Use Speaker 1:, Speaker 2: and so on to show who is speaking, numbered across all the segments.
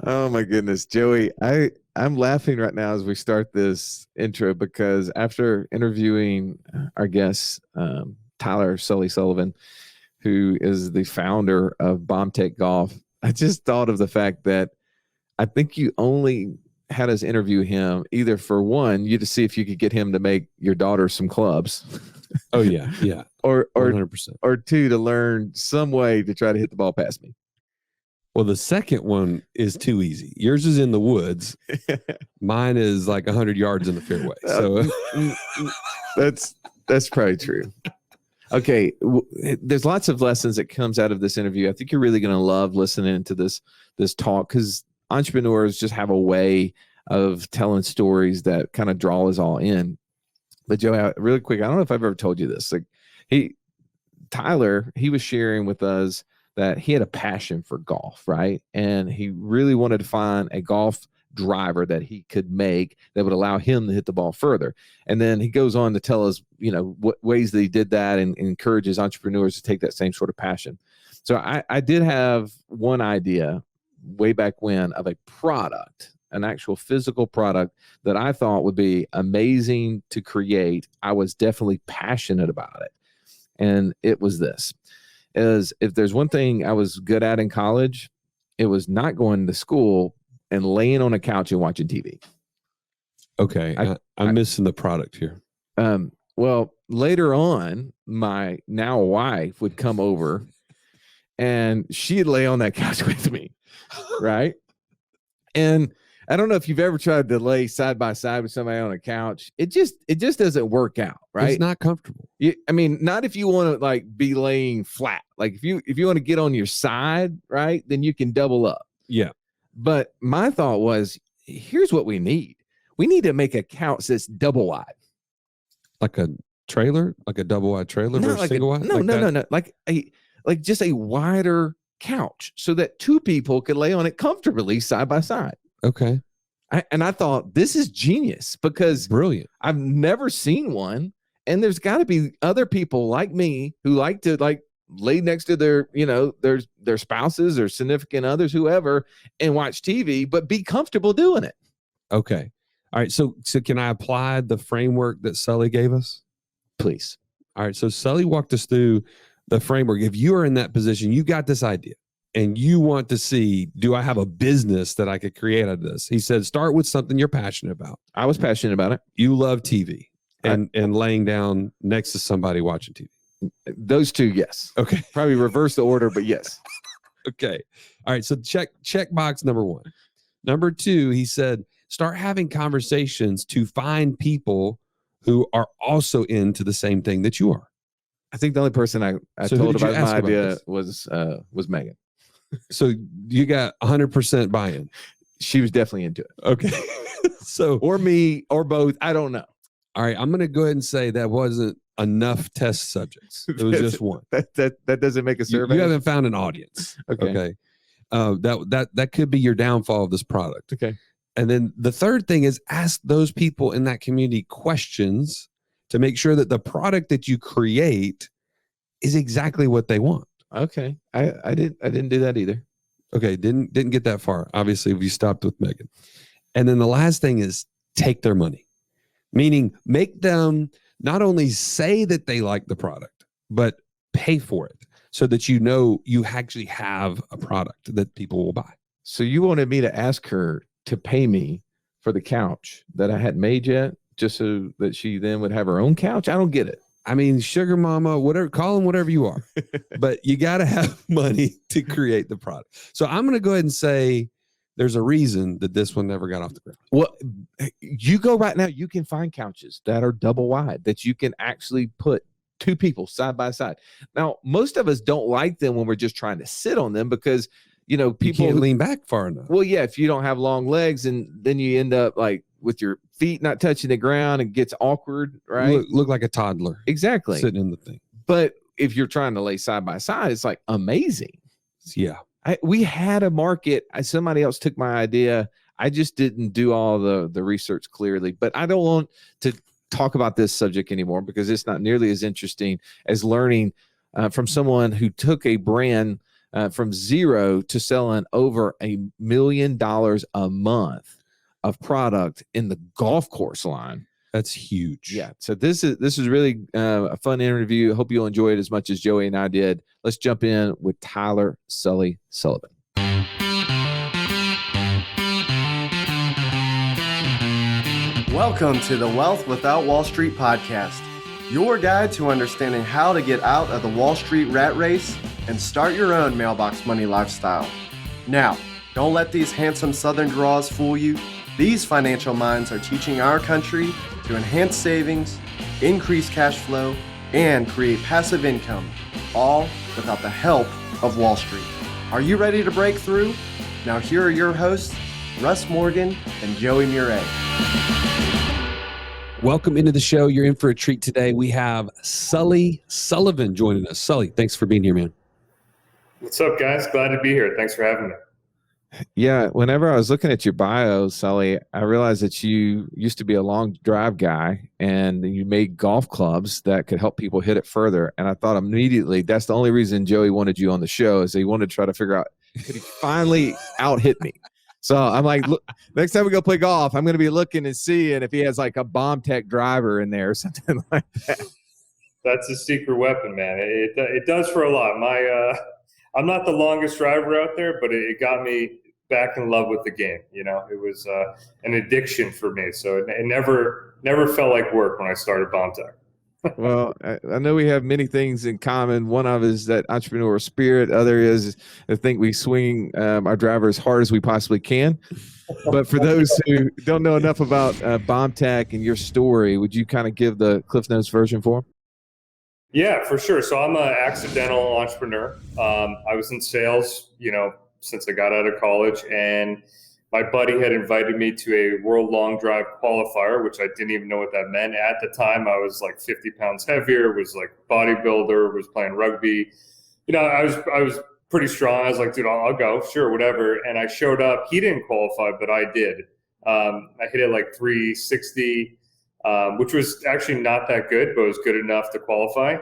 Speaker 1: Oh my goodness, Joey. I'm laughing right now as we start this intro because after interviewing our guest, Tyler Sullivan, who is the founder of BombTech Golf, I just thought of the fact that I think you only had us interview him either for one, you to see if you could get him to make your daughter some clubs.
Speaker 2: Oh yeah, yeah.
Speaker 1: or
Speaker 2: 100%.
Speaker 1: Or two, to learn some way to try to hit the ball past me.
Speaker 2: Well, the second one is too easy. Yours is in the woods. Mine is like 100 yards in the fairway. So
Speaker 1: that's probably true. Okay, there's lots of lessons that comes out of this interview. I think you're really going to love listening to this talk because entrepreneurs just have a way of telling stories that kind of draw us all in. But Joe, really quick, I don't know if I've ever told you this. Like Tyler, he was sharing with us that he had a passion for golf, right? And he really wanted to find a golf driver that he could make that would allow him to hit the ball further. And then he goes on to tell us, what ways that he did that and encourages entrepreneurs to take that same sort of passion. So I did have one idea way back when of a product, an actual physical product that I thought would be amazing to create. I was definitely passionate about it. And it was this. Is if there's one thing I was good at in college, it was not going to school and laying on a couch and watching TV.
Speaker 2: Okay, I'm missing the product here.
Speaker 1: Well, later on, my now wife would come over and she'd lay on that couch with me, right? And I don't know if you've ever tried to lay side by side with somebody on a couch. It just doesn't work out, right?
Speaker 2: It's not comfortable.
Speaker 1: I mean, not if you want to be laying flat. Like if you want to get on your side, right, then you can double up.
Speaker 2: Yeah.
Speaker 1: But my thought was, here's what we need. We need to make a couch that's double wide.
Speaker 2: Like a trailer, like a double wide trailer versus single wide?
Speaker 1: No. Like just a wider couch so that two people could lay on it comfortably side by side.
Speaker 2: Okay.
Speaker 1: And I thought, this is genius because
Speaker 2: brilliant.
Speaker 1: I've never seen one. And there's got to be other people like me who like to lay next to their spouses or significant others, whoever, and watch TV, but be comfortable doing it.
Speaker 2: Okay. All right. So can I apply the framework that Sully gave us?
Speaker 1: Please.
Speaker 2: All right. So Sully walked us through the framework. If you are in that position, you got this idea and you want to see, do I have a business that I could create out of this? He said, start with something you're passionate about.
Speaker 1: I was passionate about it.
Speaker 2: You love TV and laying down next to somebody watching TV.
Speaker 1: Those two, yes.
Speaker 2: Okay.
Speaker 1: Probably reverse the order, but yes.
Speaker 2: Okay. All right. So check box number one. Number two, he said, start having conversations to find people who are also into the same thing that you are.
Speaker 1: I think the only person I told about my idea was Megan.
Speaker 2: So you got 100% buy-in.
Speaker 1: She was definitely into it.
Speaker 2: Okay. So,
Speaker 1: or me or both. I don't know.
Speaker 2: All right. I'm going to go ahead and say that wasn't enough test subjects. It was just one.
Speaker 1: That doesn't make a survey.
Speaker 2: You haven't found an audience. Okay. That could be your downfall of this product.
Speaker 1: Okay.
Speaker 2: And then the third thing is ask those people in that community questions to make sure that the product that you create is exactly what they want.
Speaker 1: Okay. I didn't do that either.
Speaker 2: Okay. Didn't get that far. Obviously, we stopped with Megan. And then the last thing is take their money, meaning make them not only say that they like the product, but pay for it so that you actually have a product that people will buy.
Speaker 1: So you wanted me to ask her to pay me for the couch that I hadn't made yet, just so that she then would have her own couch? I don't get it.
Speaker 2: I mean, sugar mama, whatever, call them whatever you are, but you got to have money to create the product. So I'm going to go ahead and say there's a reason that this one never got off the ground.
Speaker 1: Well, you go right now, you can find couches that are double wide that you can actually put two people side by side. Now, most of us don't like them when we're just trying to sit on them because, people
Speaker 2: you can't lean back far enough.
Speaker 1: Well, yeah, if you don't have long legs and then you end up with your feet not touching the ground, it gets awkward, right?
Speaker 2: Look like a toddler.
Speaker 1: Exactly.
Speaker 2: Sitting in the thing.
Speaker 1: But if you're trying to lay side by side, it's amazing.
Speaker 2: Yeah.
Speaker 1: We had a market. Somebody else took my idea. I just didn't do all the research clearly. But I don't want to talk about this subject anymore because it's not nearly as interesting as learning from someone who took a brand from zero to selling over $1 million a month of product in the golf course line.
Speaker 2: That's huge.
Speaker 1: Yeah. So this is really a fun interview. I hope you'll enjoy it as much as Joey and I did. Let's jump in with Tyler Sully Sullivan.
Speaker 3: Welcome to the Wealth Without Wall Street podcast, your guide to understanding how to get out of the Wall Street rat race and start your own mailbox money lifestyle. Now, don't let these handsome Southern draws fool you. These financial minds are teaching our country to enhance savings, increase cash flow, and create passive income, all without the help of Wall Street. Are you ready to break through? Now here are your hosts, Russ Morgan and Joey Murray.
Speaker 2: Welcome into the show. You're in for a treat today. We have Sully Sullivan joining us. Sully, thanks for being here, man.
Speaker 4: What's up, guys? Glad to be here. Thanks for having me.
Speaker 1: Yeah, whenever I was looking at your bio, Sully, I realized that you used to be a long drive guy and you made golf clubs that could help people hit it further. And I thought immediately that's the only reason Joey wanted you on the show, is he wanted to try to figure out, could he finally out hit me? So I'm like, look, next time we go play golf, I'm going to be looking and seeing if he has like a BombTech driver in there or something like that.
Speaker 4: That's a secret weapon, man. It does for a lot. I'm not the longest driver out there, but it got me back in love with the game. You know, it was an addiction for me. So it never felt like work when I started BombTech.
Speaker 1: Well, I know we have many things in common. One of is that entrepreneurial spirit. Other is I think we swing our driver as hard as we possibly can. But for those who don't know enough about BombTech and your story, would you kind of give the Cliff Notes version for them?
Speaker 4: Yeah, for sure. So I'm an accidental entrepreneur. I was in sales, since I got out of college, and my buddy had invited me to a World Long Drive qualifier, which I didn't even know what that meant. At the time, I was like 50 pounds heavier, was like bodybuilder, was playing rugby. I was pretty strong. I was like, dude, I'll go, sure, whatever. And I showed up. He didn't qualify, but I did. I hit it like 360, which was actually not that good, but it was good enough to qualify.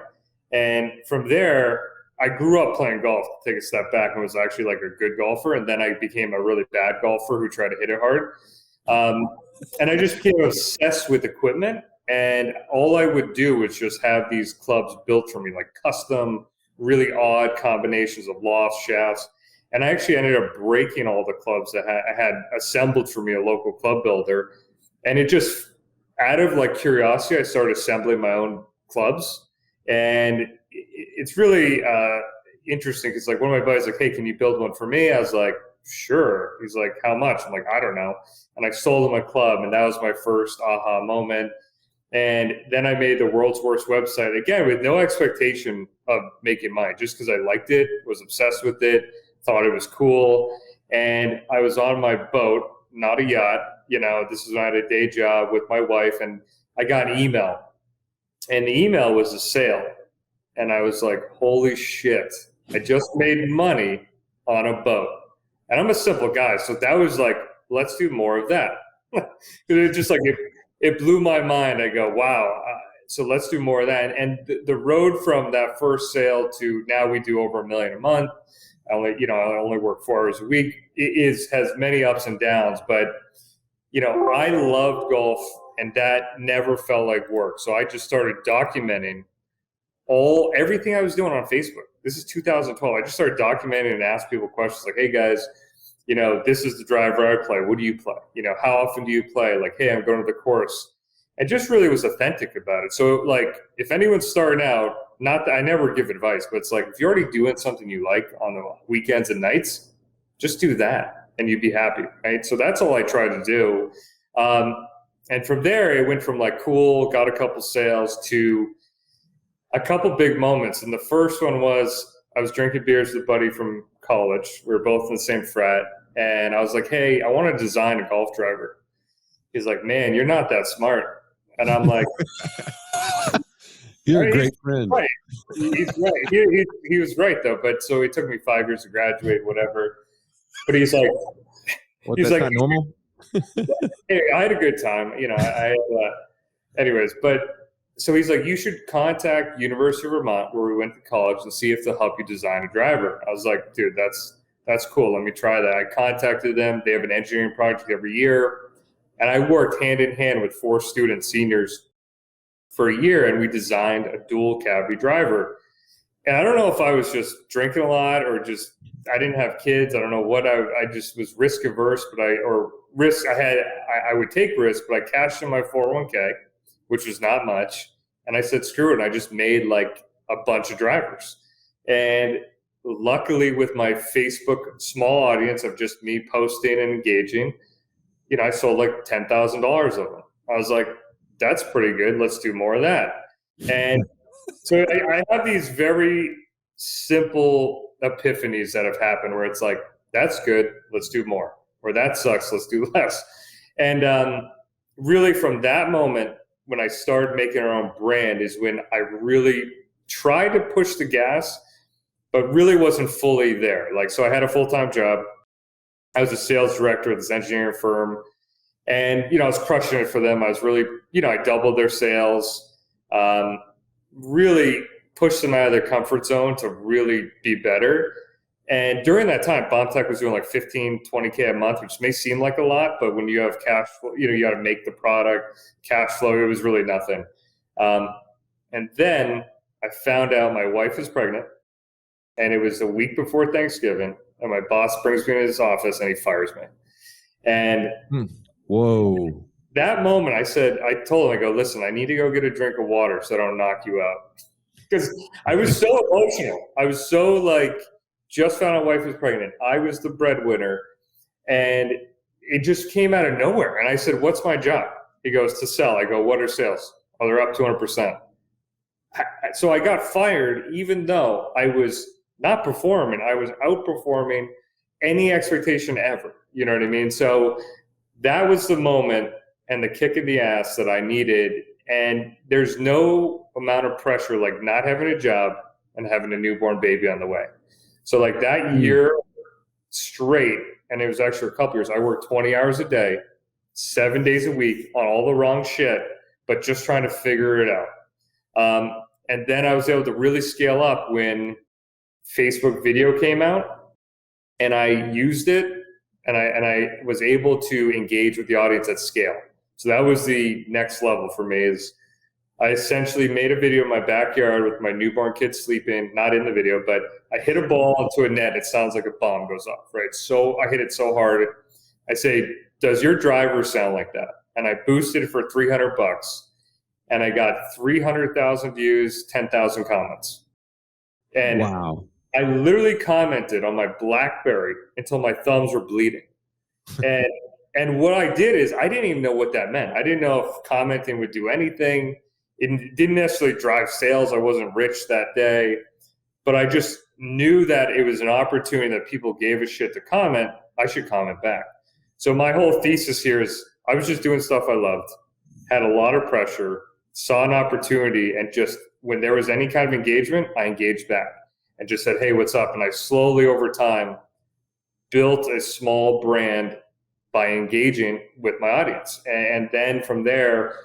Speaker 4: And from there, I grew up playing golf, to take a step back, and was actually like a good golfer. And then I became a really bad golfer who tried to hit it hard. And I just became obsessed with equipment. And all I would do was just have these clubs built for me, like custom, really odd combinations of lofts, shafts. And I actually ended up breaking all the clubs that I had assembled for me, a local club builder. And it just, out of like curiosity, I started assembling my own clubs. And it's really interesting because like one of my buddies like, hey, can you build one for me? I was like, sure. He's like, how much? I'm like, I don't know. And I sold him a club, and that was my first aha moment. And then I made the world's worst website, again, with no expectation of making money, just because I liked it, was obsessed with it, thought it was cool. And I was on my boat, not a yacht. This is when I had a day job with my wife, and I got an email. And the email was a sale. And I was like, holy shit, I just made money on a boat. And I'm a simple guy. So that was like, let's do more of that. It just like, it blew my mind. I go, wow. So let's do more of that. And the road from that first sale to now we do over $1 million a month. I only work 4 hours a week. Has many ups and downs, but I loved golf, and that never felt like work. So I just started documenting everything I was doing on Facebook. This is 2012. I just started documenting and asked people questions like, hey guys, this is the driver I play. What do you play? How often do you play? Like, hey, I'm going to the course. And just really was authentic about it. So like, if anyone's starting out, not that I never give advice, but it's like, if you're already doing something you like on the weekends and nights, just do that and you'd be happy, right? So that's all I tried to do. And from there, it went from like, cool, got a couple sales to a couple big moments. And the first one was I was drinking beers with a buddy from college. We were both in the same frat. And I was like, hey, I want to design a golf driver. He's like, man, you're not that smart. And I'm like,
Speaker 2: you're a great friend.
Speaker 4: Right. He's right. He was right, though. But so it took me 5 years to graduate, whatever. But he's like,
Speaker 1: that's not normal.
Speaker 4: Hey, I had a good time. Anyways, but so he's like, you should contact University of Vermont, where we went to college, and see if they'll help you design a driver. I was like, dude, that's cool. Let me try that. I contacted them. They have an engineering project every year. And I worked hand in hand with 4 student seniors for a year, and we designed a dual cavity driver. And I don't know if I was just drinking a lot or just, I didn't have kids. I don't know what I just was risk averse, I would take risk, but I cashed in my 401k, which was not much. And I said, screw it. And I just made like a bunch of drivers. And luckily with my Facebook small audience of just me posting and engaging, I sold like $10,000 of them. I was like, that's pretty good. Let's do more of that. And so I have these very simple epiphanies that have happened where it's like, that's good. Let's do more. Or that sucks. Let's do less. And really from that moment, when I started making our own brand is when I really tried to push the gas, but really wasn't fully there. Like, so I had a full-time job. I was a sales director at this engineering firm, and, I was crushing it for them. I was really, I doubled their sales, really pushed them out of their comfort zone to really be better. And during that time, BombTech was doing like 15, 20K a month, which may seem like a lot, but when you have cash flow, you got to make the product, cash flow, it was really nothing. And then I found out my wife is pregnant, and it was a week before Thanksgiving, and my boss brings me into his office and he fires me. And
Speaker 2: whoa,
Speaker 4: that moment I told him, I go, listen, I need to go get a drink of water so I don't knock you out. Because I was so emotional. I was so like, just found out my wife was pregnant. I was the breadwinner, and it just came out of nowhere. And I said, what's my job? He goes, to sell. I go, what are sales? Oh, they're up 200%. So I got fired, even though I was not performing. I was outperforming any expectation ever. You know what I mean? So that was the moment and the kick in the ass that I needed. And there's no amount of pressure like not having a job and having a newborn baby on the way. So like that year straight, and it was actually a couple years, I worked 20 hours a day, 7 days a week on all the wrong shit, but just trying to figure it out. And then I was able to really scale up when Facebook video came out, and I used it, and I was able to engage with the audience at scale. So that was the next level for me. Is I essentially made a video in my backyard with my newborn kid sleeping, not in the video, but I hit a ball into a net. It sounds like a bomb goes off, right? So I hit it so hard. I say, does your driver sound like that? And I boosted it for $300, and I got 300,000 views, 10,000 comments. And
Speaker 2: wow.
Speaker 4: I literally commented on my BlackBerry until my thumbs were bleeding. And what I did is I didn't even know what that meant. I didn't know if commenting would do anything. It didn't necessarily drive sales. I wasn't rich that day, but I just knew that it was an opportunity that people gave a shit to comment. I should comment back. So my whole thesis here is I was just doing stuff I loved, had a lot of pressure, saw an opportunity, and just when there was any kind of engagement, I engaged back and just said, hey, what's up? And I slowly over time built a small brand by engaging with my audience. And then from there,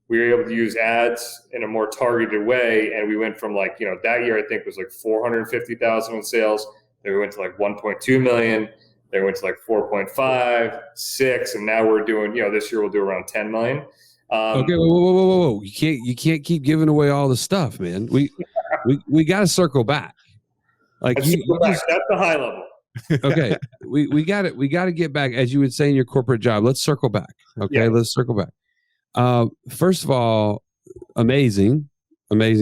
Speaker 4: we were able to use ads in a more targeted way. And we went from like, that year I think was like 450,000 in sales. Then we went to like 1.2 million. Then we went to like 4.5, 6. And now we're doing, this year we'll do around 10 million.
Speaker 2: Okay, whoa. You can't keep giving away all the stuff, man. We got to circle back. Like
Speaker 4: that's the high level.
Speaker 2: Okay, we got it. We got to get back, as you would say in your corporate job. Let's circle back. Okay, Let's circle back. First of all, amazing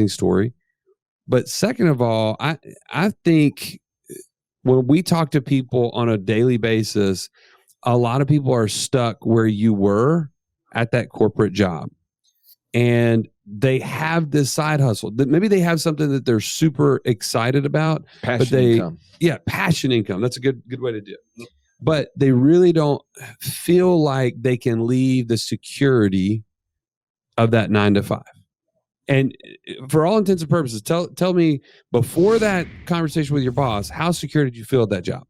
Speaker 2: story. But second of all, I think when we talk to people on a daily basis, a lot of people are stuck where you were at that corporate job, and they have this side hustle that maybe they have something that they're super excited about,
Speaker 1: Income.
Speaker 2: Yeah, passion income. That's a good way to do it. But they really don't feel like they can leave the security of that 9 to 5. And for all intents and purposes, tell me, before that conversation with your boss, how secure did you feel at that job?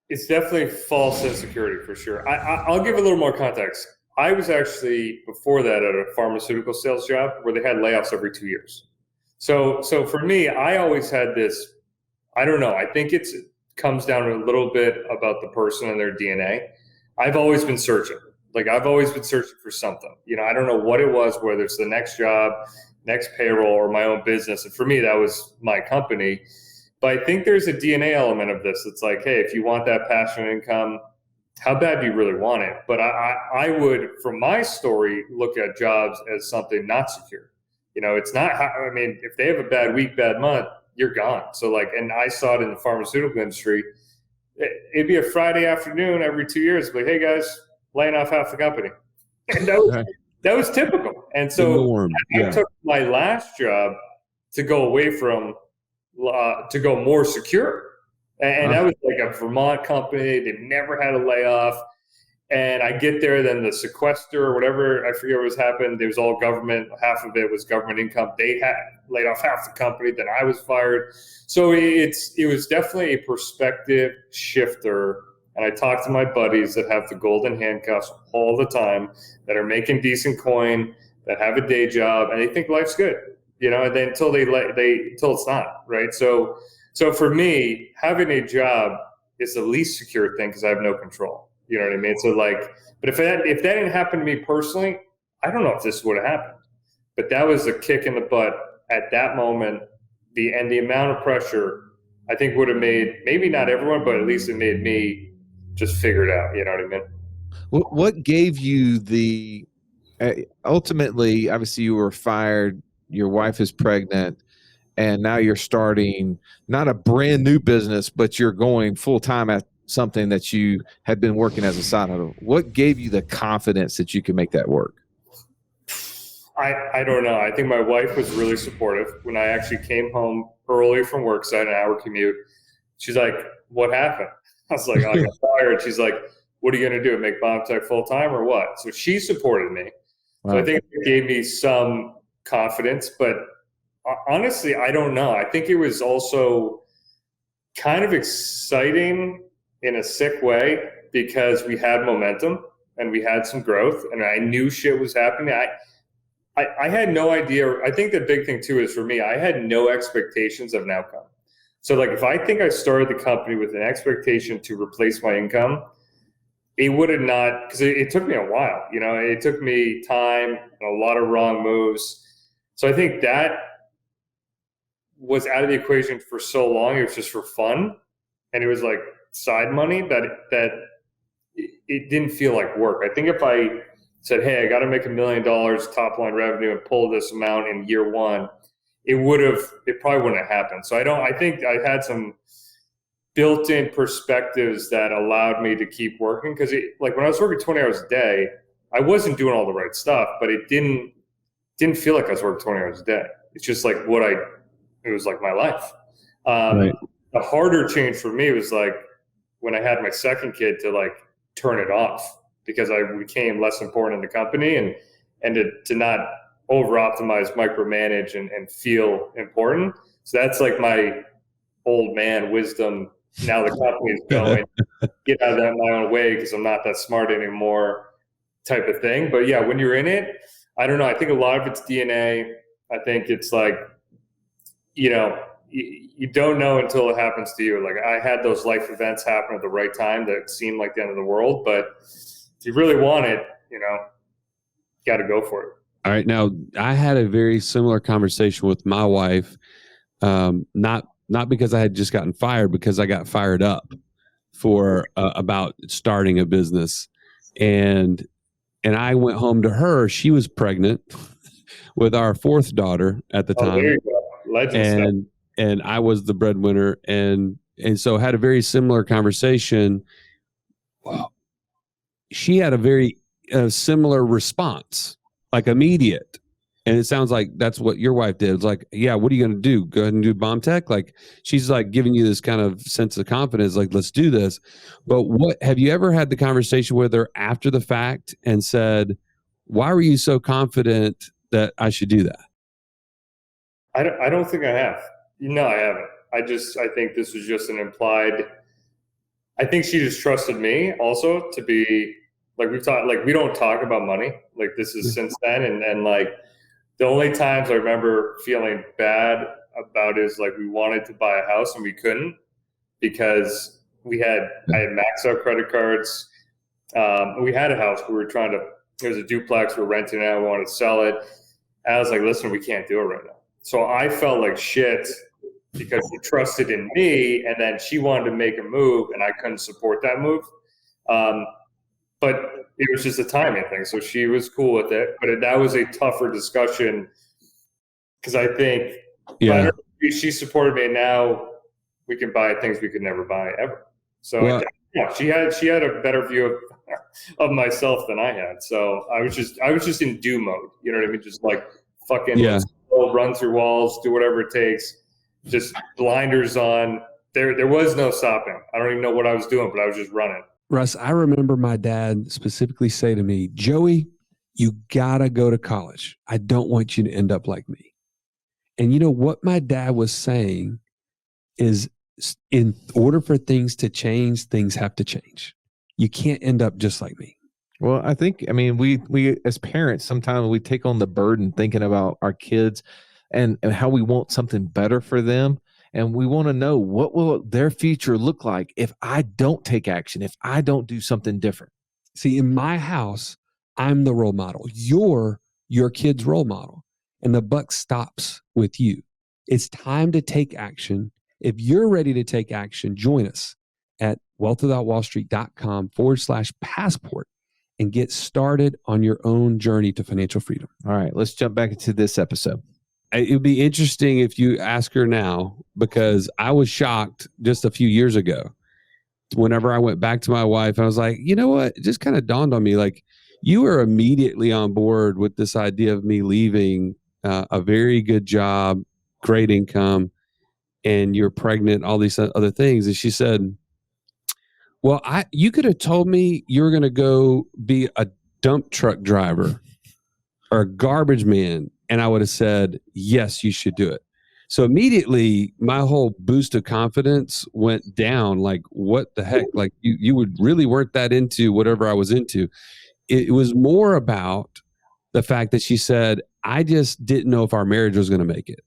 Speaker 4: It's definitely false insecurity for sure. I'll give a little more context. I was actually before that at a pharmaceutical sales job where they had layoffs every 2 years. So for me, I always had this, I don't know, I think it comes down to a little bit about the person and their DNA. I've always been searching. Like I've always been searching for something. I don't know what it was, whether it's the next job, next payroll, or my own business. And for me, that was my company. But I think there's a DNA element of this. It's like, hey, if you want that passive income, how bad do you really want it? But I would, from my story, look at jobs as something not secure. It's not, I mean, if they have a bad week, bad month, you're gone. So like, and I saw it in the pharmaceutical industry. It'd be a Friday afternoon every 2 years, like, hey guys, laying off half the company. And that was typical. And so I took my last job to go away from, to go more secure. And that was like a Vermont company. They've never had a layoff. And I get there, then the sequester or whatever, I forget what was happened. It was all government. Half of it was government income. They had laid off half the company. Then I was fired. So it was definitely a perspective shifter. And I talk to my buddies that have the golden handcuffs all the time, that are making decent coin, that have a day job, and they think life's good, and then until it's not, right? So for me, having a job is the least secure thing because I have no control. You know what I mean? So like, but if that didn't happen to me personally, I don't know if this would have happened. But that was a kick in the butt at that moment. The amount of pressure, I think, would have made maybe not everyone, but at least it made me just figure it out. You know what I mean?
Speaker 1: What gave you the ultimately? Obviously, you were fired. Your wife is pregnant. And now you're starting not a brand new business, but you're going full time at something that you had been working as a side hustle. What gave you the confidence that you could make that work?
Speaker 4: I don't know. I think my wife was really supportive. When I actually came home early from work, so I had an hour commute, she's like, what happened? I was like, I got fired. She's like, what are you going to do? Make BombTech full time or what? So she supported me. Wow. So I think it gave me some confidence, but honestly, I don't know. I think it was also kind of exciting in a sick way because we had momentum and we had some growth and I knew shit was happening. I had no idea. I think the big thing too is for me, I had no expectations of an outcome. So like if I think I started the company with an expectation to replace my income, it would have not, because it took me a while. It took me time and a lot of wrong moves. So I think that was out of the equation for so long. It was just for fun. And it was like side money that it didn't feel like work. I think if I said, hey, I got to make $1 million top line revenue and pull this amount in year one, it probably wouldn't have happened. So I think I had some built-in perspectives that allowed me to keep working. Because like when I was working 20 hours a day, I wasn't doing all the right stuff, but it didn't feel like I was working 20 hours a day. It's just like it was like my life.
Speaker 1: Right.
Speaker 4: The harder change for me was like when I had my second kid to like turn it off because I became less important in the company and to not over optimize, micromanage and feel important. So that's like my old man wisdom. Now the company is going, get out of that my own way because I'm not that smart anymore type of thing. But yeah, when you're in it, I don't know. I think a lot of it's DNA. I think it's like, you don't know until it happens to you. Like I had those life events happen at the right time that seemed like the end of the world, but if you really want it, got to go for it.
Speaker 2: All right. Now I had a very similar conversation with my wife. Not because I had just gotten fired, because I got fired up for about starting a business. And I went home to her. She was pregnant with our fourth daughter at the time.
Speaker 4: There you go. Legend stuff.
Speaker 2: And I was the breadwinner, and so had a very similar conversation. Wow. She had a very similar response, like immediate. And it sounds like that's what your wife did. It's like, yeah, what are you going to do? Go ahead and do BombTech? Like she's like giving you this kind of sense of confidence, like, let's do this. But have you ever had the conversation with her after the fact and said, why were you so confident that I should do that?
Speaker 4: I don't think I have. No, I haven't. I think this was just an implied, I think she just trusted me also to be Like we've talked, like we don't talk about money. Like this is since then. And like the only times I remember feeling bad about is like we wanted to buy a house and we couldn't because I had maxed out credit cards. We had a house. We were trying to, it was a duplex. We were renting it out. We wanted to sell it. And I was like, listen, we can't do it right now. So I felt like shit because she trusted in me, and then she wanted to make a move and I couldn't support that move. But it was just a timing thing. So she was cool with it, but that was a tougher discussion because I think she supported me, and now we can buy things we could never buy ever. So she had a better view of myself than I had. So I was just in do mode. You know what I mean? Just like fucking run through walls, do whatever it takes, just blinders on. There was no stopping. I don't even know what I was doing, but I was just running.
Speaker 2: Russ, I remember my dad specifically say to me, Joey, you gotta go to college. I don't want you to end up like me. And you know what my dad was saying is, in order for things to change, things have to change. You can't end up just like me.
Speaker 1: Well, I think, I mean, we as parents, sometimes we take on the burden thinking about our kids and how we want something better for them. And we want to know, what will their future look like if I don't take action, if I don't do something different?
Speaker 2: See, in my house, I'm the role model. You're your kid's role model. And the buck stops with you. It's time to take action. If you're ready to take action, join us at wealthwithoutwallstreet.com/passport and get started on your own journey to financial freedom.
Speaker 1: All right, let's jump back into this episode.
Speaker 2: It would be interesting if you ask her now, because I was shocked just a few years ago. Whenever I went back to my wife, I was like, you know what? It just kind of dawned on me, like, you were immediately on board with this idea of me leaving a very good job, great income, and you're pregnant, all these other things. And she said, well, you could have told me you were going to go be a dump truck driver or a garbage man, and I would have said, yes, you should do it. So immediately my whole boost of confidence went down. Like, what the heck? Like, you would really weren't that into whatever I was into. It was more about the fact that she said, I just didn't know if our marriage was going to make it.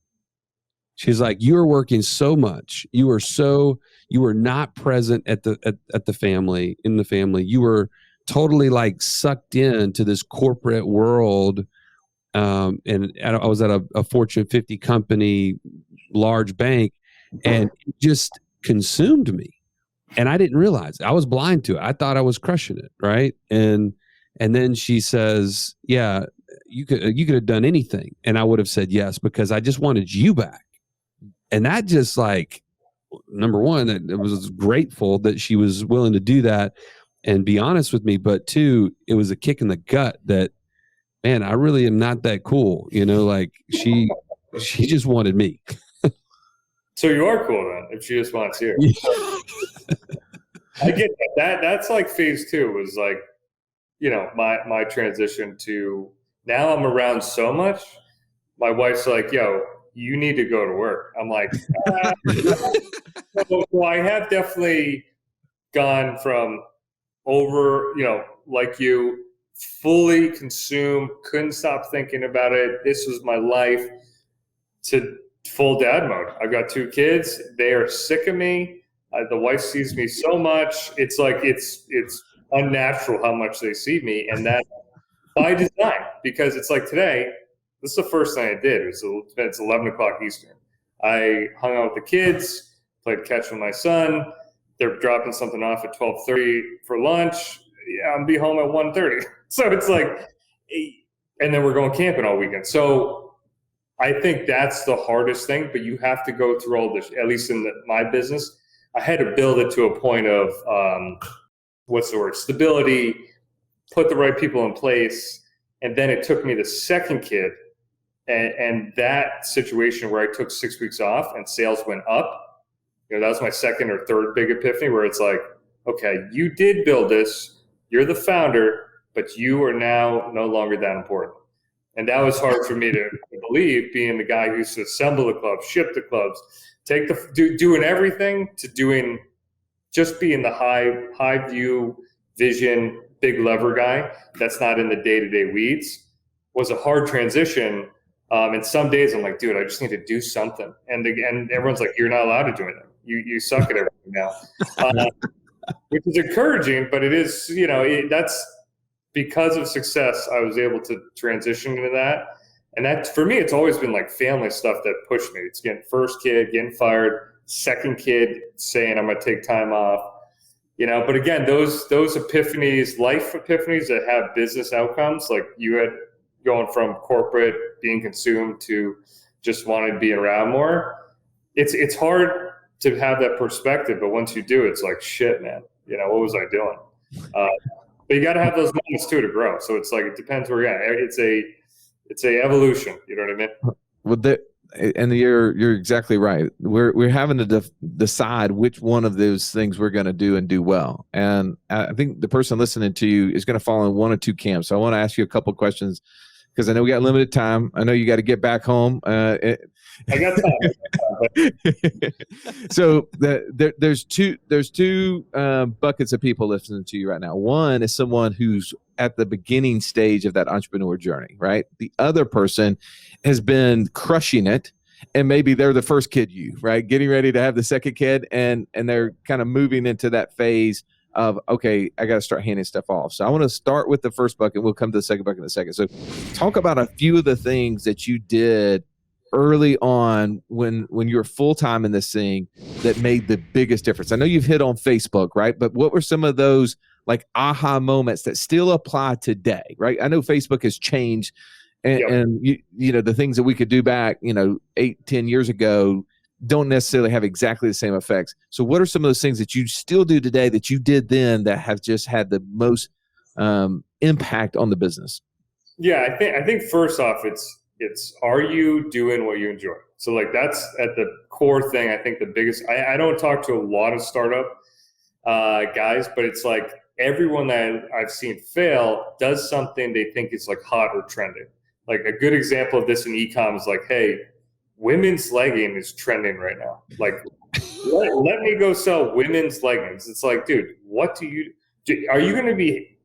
Speaker 2: She's like, you were working so much. You were not present at the family, in the family. You were totally like sucked into this corporate world. And I was at a Fortune 50 company, large bank, and it just consumed me. And I didn't realize. I was blind to it. I thought I was crushing it, right? And then she says, yeah, you could have done anything. And I would have said yes, because I just wanted you back. And that just, like, number one, it was grateful that she was willing to do that and be honest with me. But two, it was a kick in the gut that, man, I really am not that cool. You know, like she just wanted me.
Speaker 4: So you are cool then, if she just wants you. I get that. That's like phase two was like, you know, my transition to now I'm around so much. My wife's like, yo, you need to go to work. I'm like, well, I have definitely gone from over, you know, like you, fully consumed, couldn't stop thinking about it. This was my life, to full dad mode. I've got 2 kids. They are sick of me. The wife sees me so much. It's like, it's unnatural how much they see me. And that by design, because it's like today, this is the first thing I did. It's 11 o'clock Eastern. I hung out with the kids, played catch with my son. They're dropping something off at 12:30 for lunch. Yeah, I'll be home at 1:30. So it's like, and then we're going camping all weekend. So I think that's the hardest thing, but you have to go through all this, at least in my business. I had to build it to a point of, stability, put the right people in place. And then it took me the second kid and that situation where I took 6 weeks off and sales went up. You know, that was my second or third big epiphany, where it's like, okay, you did build this, you're the founder, but you are now no longer that important. And that was hard for me to believe, being the guy who used to assemble the clubs, ship the clubs, doing everything, to doing just being the high view vision, big lever guy that's not in the day-to-day weeds was a hard transition. And some days I'm like, dude, I just need to do something. And everyone's like, you're not allowed to do anything. You suck at everything now, which is encouraging, but it is, that's because of success. I was able to transition into that. And that, for me, it's always been like family stuff that pushed me. It's getting first kid, getting fired, second kid saying I'm going to take time off, but again, those epiphanies, life epiphanies that have business outcomes, like you had going from corporate being consumed to just wanting to be around more. It's hard to have that perspective, but once you do, it's like, shit, man, what was I doing? But you got to have those moments too to grow. So it's like, it depends where you're at. It's a evolution. You know what I mean?
Speaker 1: Well, and you're exactly right. We're having to decide which one of those things we're going to do and do well. And I think the person listening to you is going to fall in one or two camps. So I want to ask you a couple of questions because I know we got limited time. I know you got to get back home.
Speaker 4: I got time.
Speaker 1: So there's two buckets of people listening to you right now. One is someone who's at the beginning stage of that entrepreneur journey, right? The other person has been crushing it, and maybe they're the first kid, right? Getting ready to have the second kid, and they're kind of moving into that phase of, okay, I got to start handing stuff off. So I want to start with the first bucket. We'll come to the second bucket in a second. So talk about a few of the things that you did early on when you were full-time in this thing that made the biggest difference. I know you've hit on Facebook, right? But what were some of those like aha moments that still apply today, right? I know Facebook has changed and the things that we could do back, 8-10 years ago don't necessarily have exactly the same effects. So what are some of those things that you still do today that you did then that have just had the most impact on the business?
Speaker 4: Yeah, I think first off, it's are you doing what you enjoy? So like that's at the core thing. I think the biggest, I don't talk to a lot of startup guys, but it's like everyone that I've seen fail does something they think is like hot or trending. Like a good example of this in eCom is like, hey, women's legging is trending right now. Like, let me go sell women's leggings. It's like, dude, are you going to be,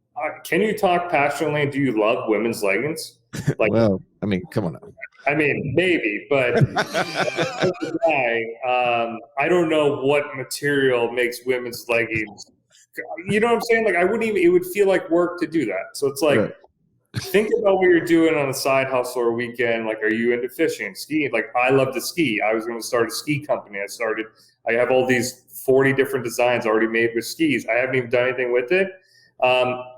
Speaker 4: can you talk passionately? Do you love women's leggings? Like,
Speaker 1: well, I mean, come on now.
Speaker 4: I mean, maybe, but as a guy, I don't know what material makes women's leggings. You know what I'm saying? Like, it would feel like work to do that. So it's like, right. Think about what you're doing on a side hustle or weekend. Like, are you into fishing, skiing? Like, I love to ski. I was going to start a ski company. I have all these 40 different designs already made with skis. I haven't even done anything with it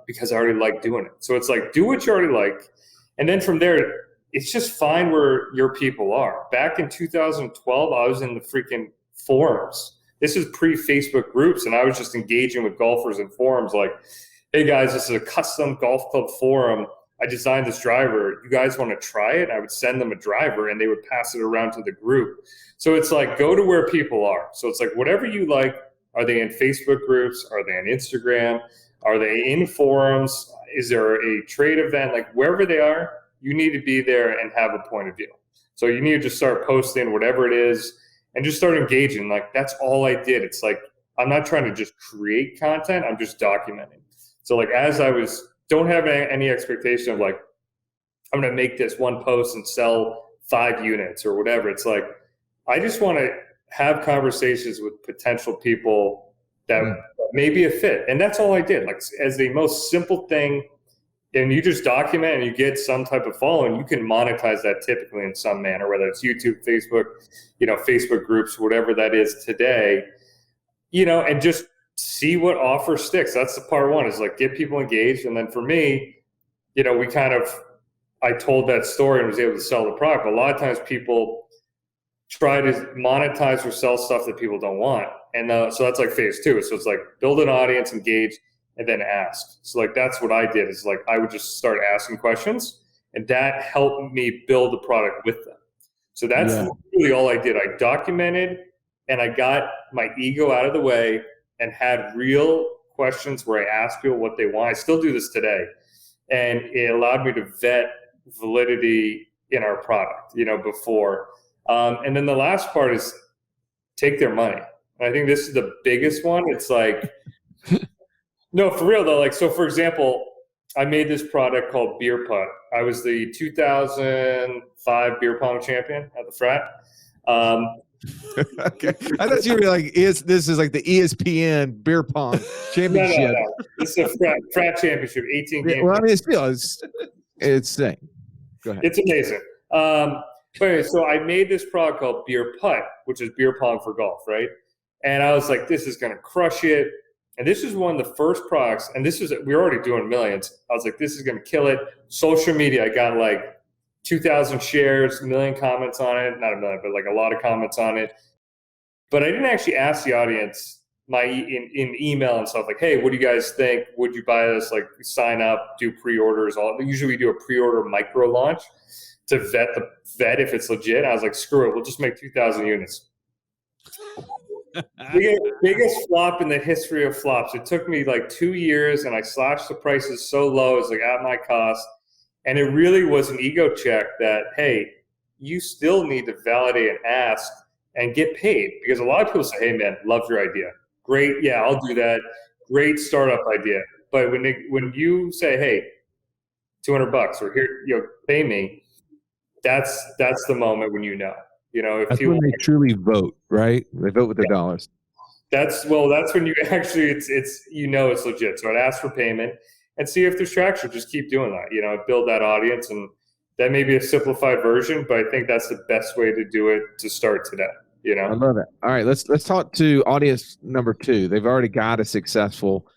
Speaker 4: because I already like doing it. So it's like, do what you already like. And then from there, it's just find where your people are. Back in 2012, I was in the freaking forums. This is pre-Facebook groups, and I was just engaging with golfers in forums like, hey guys, this is a custom golf club forum. I designed this driver. You guys want to try it? I would send them a driver, and they would pass it around to the group. So it's like, go to where people are. So it's like, whatever you like, are they in Facebook groups? Are they on Instagram? Are they in forums? Is there a trade event? Like wherever they are, you need to be there and have a point of view. So you need to just start posting whatever it is and just start engaging. Like that's all I did. It's like, I'm not trying to just create content. I'm just documenting. So like, as I don't have any expectation of like, I'm going to make this one post and sell 5 units or whatever. It's like, I just want to have conversations with potential people that may be a fit. And that's all I did. Like as the most simple thing, and you just document and you get some type of following, you can monetize that typically in some manner, whether it's YouTube, Facebook, Facebook groups, whatever that is today, and just see what offer sticks. That's the part one, is like get people engaged. And then for me, I told that story and was able to sell the product. But a lot of times people try to monetize or sell stuff that people don't want. And so that's like phase 2. So it's like build an audience, engage, and then ask. So like, that's what I did, is like, I would just start asking questions, and that helped me build the product with them. So that's really all I did. I documented, and I got my ego out of the way and had real questions where I asked people what they want. I still do this today. And it allowed me to vet validity in our product, before. And then the last part is take their money. And I think this is the biggest one. It's like, No, for real though. Like, so for example, I made this product called Beer Putt. I was the 2005 beer pong champion at the frat.
Speaker 1: Okay. I thought you were like, this is like the ESPN beer pong championship.
Speaker 4: No. This is a frat championship, 18 games.
Speaker 1: Well, I mean, it's insane. Go ahead.
Speaker 4: It's amazing. But anyway, so I made this product called Beer Putt, which is beer pong for golf, right? And I was like, this is going to crush it. And this is one of the first products, and we're already doing millions. I was like, this is going to kill it. Social media, I got like 2,000 shares, 1 million comments on it. Not a million, but like a lot of comments on it. But I didn't actually ask the audience in email and stuff like, hey, what do you guys think? Would you buy this? Like, sign up, do pre-orders. Usually we do a pre-order micro launch to vet if it's legit. I was like, screw it, we'll just make 2,000 units. Biggest flop in the history of flops. It took me like 2 years, and I slashed the prices so low, it's like at my cost. And it really was an ego check that, hey, you still need to validate and ask and get paid. Because a lot of people say, hey man, love your idea. Great, yeah, I'll do that. Great startup idea. But when you say, hey, $200 or here, pay me, that's the moment when if
Speaker 1: that's when they truly vote, right? They vote with their dollars.
Speaker 4: That's when you actually it's legit. So I'd ask for payment and see if there's traction. Just keep doing that. Build that audience, and that may be a simplified version, but I think that's the best way to do it to start today.
Speaker 1: I love it. All right, let's talk to audience number 2. They've already got a successful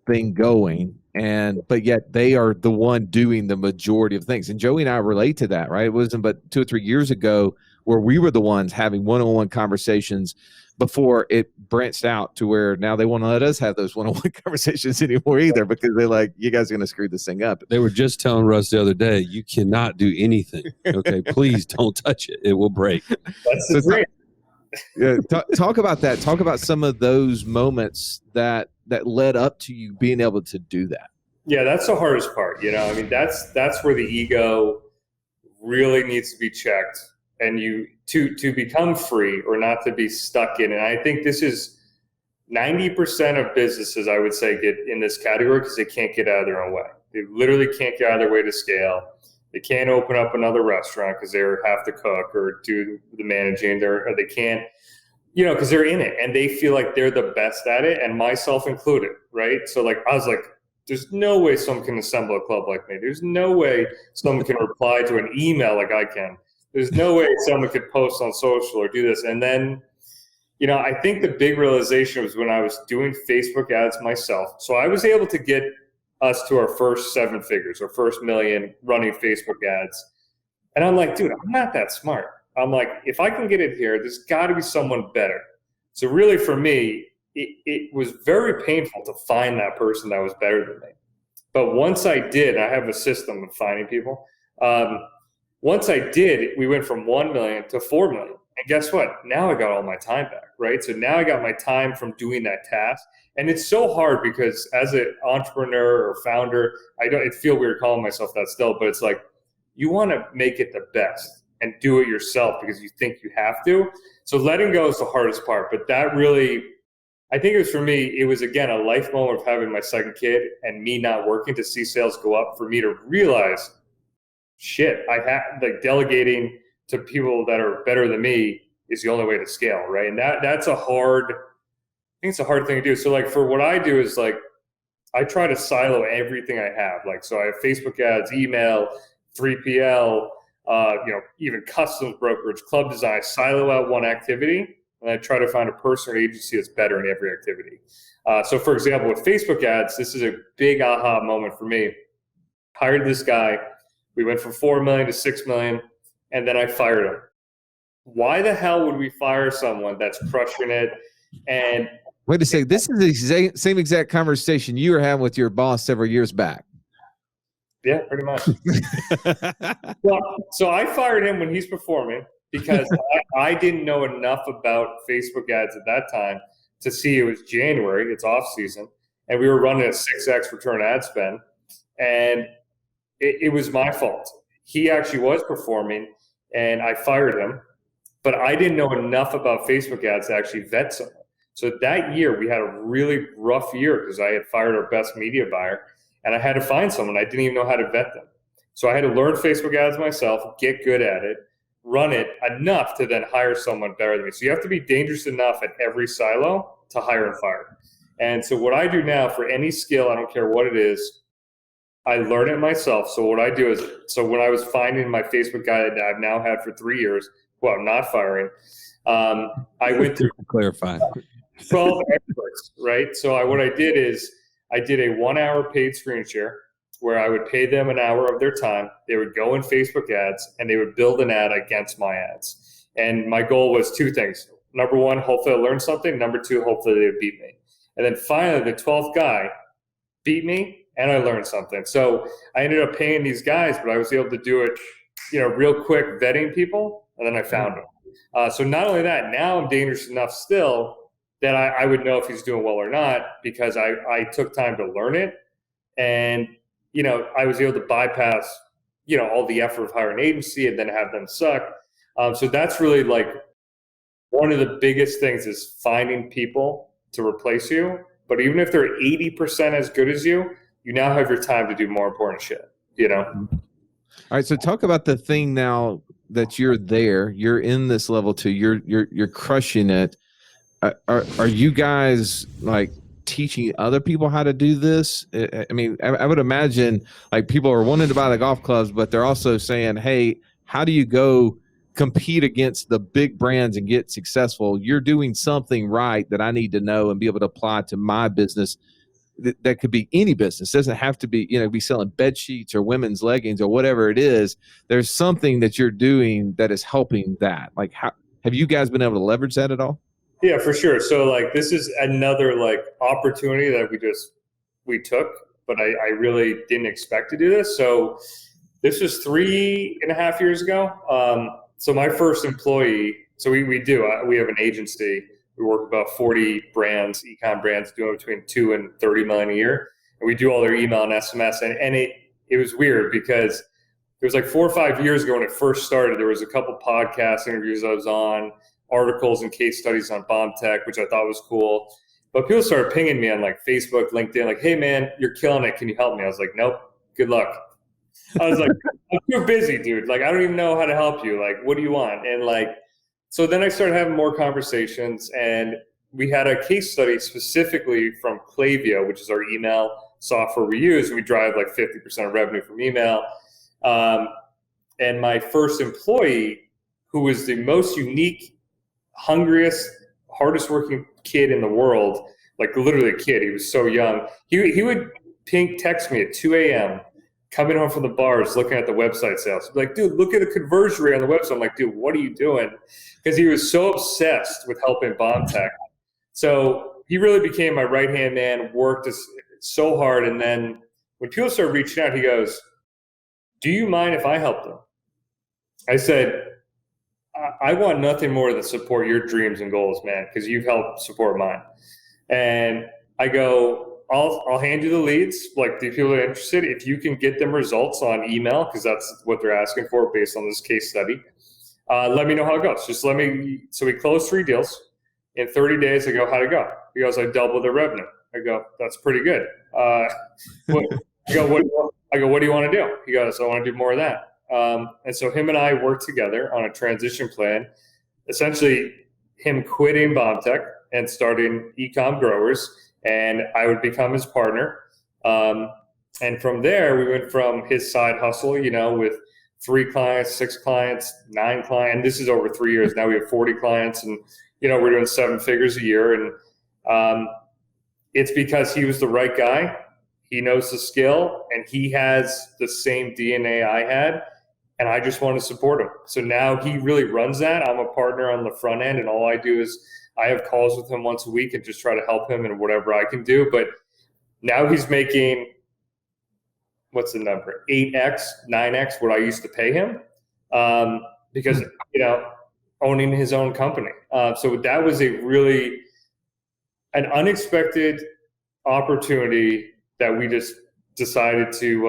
Speaker 1: thing going, but yet they are the one doing the majority of things. And Joey and I relate to that, right? It wasn't but 2 or 3 years ago where we were the ones having one-on-one conversations before it branched out to where now they won't let us have those one-on-one conversations anymore either, because they're like, you guys are going to screw this thing up.
Speaker 2: They were just telling Russ the other day, you cannot do anything. Okay, please don't touch it. It will break.
Speaker 4: That's the dream.
Speaker 1: Yeah, talk about that. Talk about some of those moments that led up to you being able to do that.
Speaker 4: Yeah, that's the hardest part. That's where the ego really needs to be checked, and to become free or not to be stuck in it. And I think this is 90% of businesses, I would say, get in this category because they can't get out of their own way. They literally can't get out of their way to scale. They can't open up another restaurant because they have to cook or do the managing, or they can't, because they're in it and they feel like they're the best at it, and myself included, right? So like, I was like, there's no way someone can assemble a club like me. There's no way someone can reply to an email like I can. There's no way someone could post on social or do this. And then, I think the big realization was when I was doing Facebook ads myself. So I was able to get us to our first 7 figures, our first $1 million running Facebook ads. And I'm like, dude, I'm not that smart. I'm like, if I can get it here, there's got to be someone better. So really for me, it was very painful to find that person that was better than me. But once I did, I have a system of finding people. Once I did, we went from 1 million to 4 million. And guess what? Now I got all my time back, right? So now I got my time from doing that task. And it's so hard because as an entrepreneur or founder, it feel weird calling myself that still, but it's like, you want to make it the best and do it yourself because you think you have to. So letting go is the hardest part. But that really, I think it was for me, it was again, a life moment of having my second kid and me not working to see sales go up, for me to realize, shit, I have like delegating to people that are better than me is the only way to scale, right? And that's a hard, I think it's a hard thing to do. So like for what I do is like, I try to silo everything I have. Like, so I have Facebook ads, email, 3PL, even customs brokerage, club design, silo out one activity. And I try to find a person or agency that's better in every activity. So for example, with Facebook ads, this is a big aha moment for me. Hired this guy. We went from 4 million to 6 million. And then I fired him. Why the hell would we fire someone that's crushing it? And
Speaker 1: wait a second, this is the same exact conversation you were having with your boss several years back.
Speaker 4: Yeah, pretty much. Well, so I fired him when he's performing because I didn't know enough about Facebook ads at that time to see it was January, it's off season, and we were running a 6x return ad spend, and it was my fault. He actually was performing, and I fired him, but I didn't know enough about Facebook ads to actually vet someone. So that year we had a really rough year because I had fired our best media buyer and I had to find someone. I didn't even know how to vet them. So I had to learn Facebook ads myself, get good at it, run it enough to then hire someone better than me. So you have to be dangerous enough at every silo to hire and fire. And so what I do now for any skill, I don't care what it is, I learn it myself. So what I do is, so when I was finding my Facebook guy that I've now had for 3 years, well, I'm not firing, I went through
Speaker 2: clarify
Speaker 4: 12 experts, right? So what I did is I did a 1 hour paid screen share where I would pay them an hour of their time. They would go in Facebook ads and they would build an ad against my ads. And my goal was 2 things. Number 1, hopefully I learned something. Number 2, hopefully they would beat me. And then finally, the 12th guy beat me and I learned something. So I ended up paying these guys, but I was able to do it, real quick, vetting people, and then I found them. So not only that, now I'm dangerous enough still that I would know if he's doing well or not because I took time to learn it. And, I was able to bypass, all the effort of hiring an agency and then have them suck. So that's really like one of the biggest things is finding people to replace you. But even if they're 80% as good as you, you now have your time to do more important shit,
Speaker 1: All right. So talk about the thing now that you're there, you're in this level 2, you're crushing it. Are you guys like teaching other people how to do this? I mean, I would imagine like people are wanting to buy the golf clubs, but they're also saying, hey, how do you go compete against the big brands and get successful? You're doing something right that I need to know and be able to apply to my business. That could be any business. It doesn't have to be, be selling bed sheets or women's leggings or whatever it is. There's something that you're doing that is helping that. Like, how have you guys been able to leverage that at all?
Speaker 4: Yeah, for sure. So like, this is another like opportunity that we took, but I really didn't expect to do this. So this was 3.5 years ago. So my first employee, so we have an agency. We work with about 40 brands, eCom brands, doing between 2 and 30 million a year. And we do all their email and SMS. And it was weird because it was like 4 or 5 years ago when it first started. There was a couple podcast interviews I was on, articles and case studies on BombTech, which I thought was cool. But people started pinging me on like Facebook, LinkedIn, like, hey man, you're killing it. Can you help me? I was like, nope, good luck. I was like, I'm too busy, dude. Like, I don't even know how to help you. Like, what do you want? And like, so then I started having more conversations, and we had a case study specifically from Klaviyo, which is our email software we use. We drive like 50% of revenue from email. And my first employee, who was the most unique, hungriest, hardest working kid in the world, like literally a kid, he was so young. He would text me at 2 a.m., coming home from the bars, looking at the website sales. Like, dude, look at the conversion rate on the website. I'm like, dude, what are you doing? Because he was so obsessed with helping BombTech. So he really became my right-hand man, worked so hard. And then when people started reaching out, he goes, do you mind if I help them? I said, I want nothing more than support your dreams and goals, man, because you've helped support mine. And I go, I'll hand you the leads, like the people that are interested. If you can get them results on email, because that's what they're asking for based on this case study, let me know how it goes. Just let me. So we closed 3 deals. In 30 days, I go, how'd it go? He goes, I doubled the revenue. I go, that's pretty good. I go, what do you want to do? He goes, I want to do more of that. And so him and I worked together on a transition plan, essentially him quitting BombTech and starting eCom Growers, and I would become his partner. And from there, we went from his side hustle, with 3 clients, 6 clients, 9 clients. And this is over 3 years. Now we have 40 clients, and, we're doing 7 figures a year. And it's because he was the right guy. He knows the skill, and he has the same DNA I had. And I just want to support him. So now he really runs that. I'm a partner on the front end, and all I do is I have calls with him once a week and just try to help him in whatever I can do. But now he's making, what's the number? 8x, 9x what I used to pay him, because, owning his own company. So that was an unexpected opportunity that we just decided to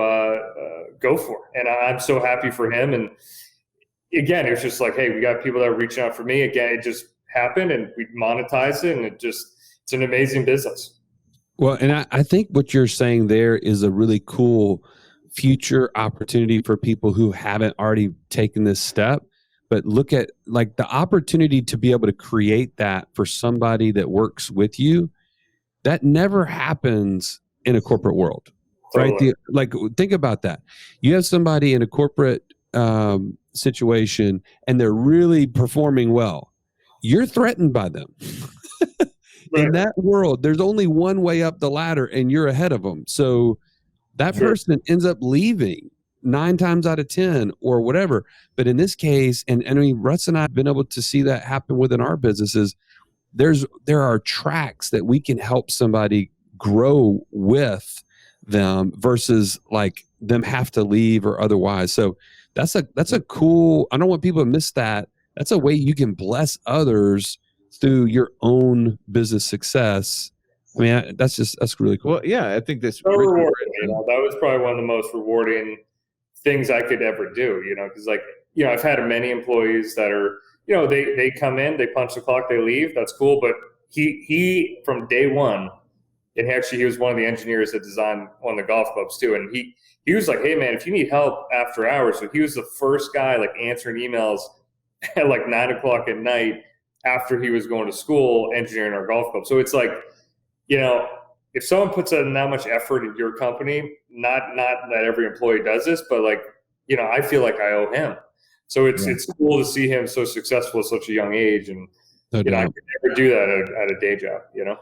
Speaker 4: go for. And I'm so happy for him. And again, it was just like, hey, we got people that are reaching out for me. Again, it just happened, and we monetized it, and it just, it's an amazing business.
Speaker 2: Well, and I think what you're saying there is a really cool future opportunity for people who haven't already taken this step. But look at like the opportunity to be able to create that for somebody that works with you. That never happens in a corporate world, right?
Speaker 4: Totally.
Speaker 2: Like think about that. You have somebody in a corporate situation and they're really performing well. You're threatened by them.
Speaker 4: Right.
Speaker 2: In that world, there's only one way up the ladder and you're ahead of them. So that
Speaker 4: Sure.
Speaker 2: person ends up leaving 9 times out of 10 or whatever. But in this case, and I mean, Russ and I have been able to see that happen within our businesses. There are tracks that we can help somebody grow with them versus like them have to leave or otherwise. So that's a cool, I don't want people to miss that. That's a way you can bless others through your own business success. I mean, that's really cool.
Speaker 1: Well, yeah, I think that's
Speaker 4: So rewarding. You know, that was probably one of the most rewarding things I could ever do. You know, because like, you know, I've had many employees that are, you know, they come in, they punch the clock, they leave. That's cool. But he from day one, and actually he was one of the engineers that designed one of the golf clubs too. And he was like, hey man, if you need help after hours. So he was the first guy like answering emails at like 9 o'clock at night after he was going to school engineering our golf club. So it's like, you know, if someone puts in that much effort in your company, not that every employee does this, but like, you know, I feel like I owe him. So it's cool to see him so successful at such a young age. And, you know, I could never do that at a day job, you know?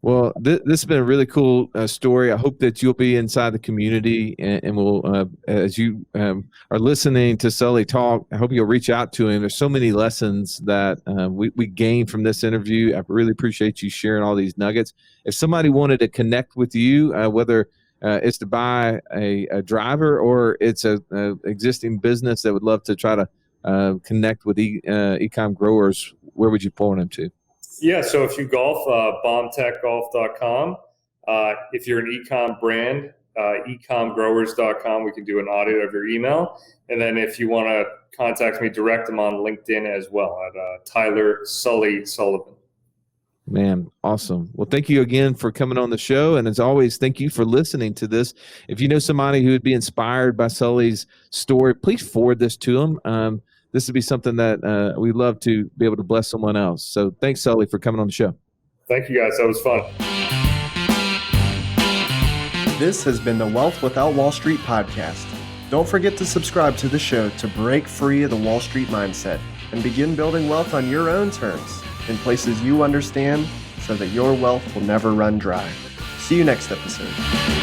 Speaker 1: Well, this has been a really cool story. I hope that you'll be inside the community and we'll, as you are listening to Sully talk, I hope you'll reach out to him. There's so many lessons that we gained from this interview. I really appreciate you sharing all these nuggets. If somebody wanted to connect with you, whether it's to buy a driver or it's a existing business that would love to try to connect with eCom growers, where would you point them to?
Speaker 4: Yeah, so if you golf, BombTechGolf.com. If you're an eCom brand, eComgrowers.com. We can do an audit of your email. And then if you want to contact me direct, I'm on LinkedIn as well at Tyler Sully Sullivan.
Speaker 1: Man, awesome. Well, thank you again for coming on the show. And as always, thank you for listening to this. If you know somebody who would be inspired by Sully's story, please forward this to them. This would be something that we love to be able to bless someone else. So thanks, Sully, for coming on the show.
Speaker 4: Thank you, guys. That was fun.
Speaker 3: This has been the Wealth Without Wall Street podcast. Don't forget to subscribe to the show to break free of the Wall Street mindset and begin building wealth on your own terms in places you understand so that your wealth will never run dry. See you next episode.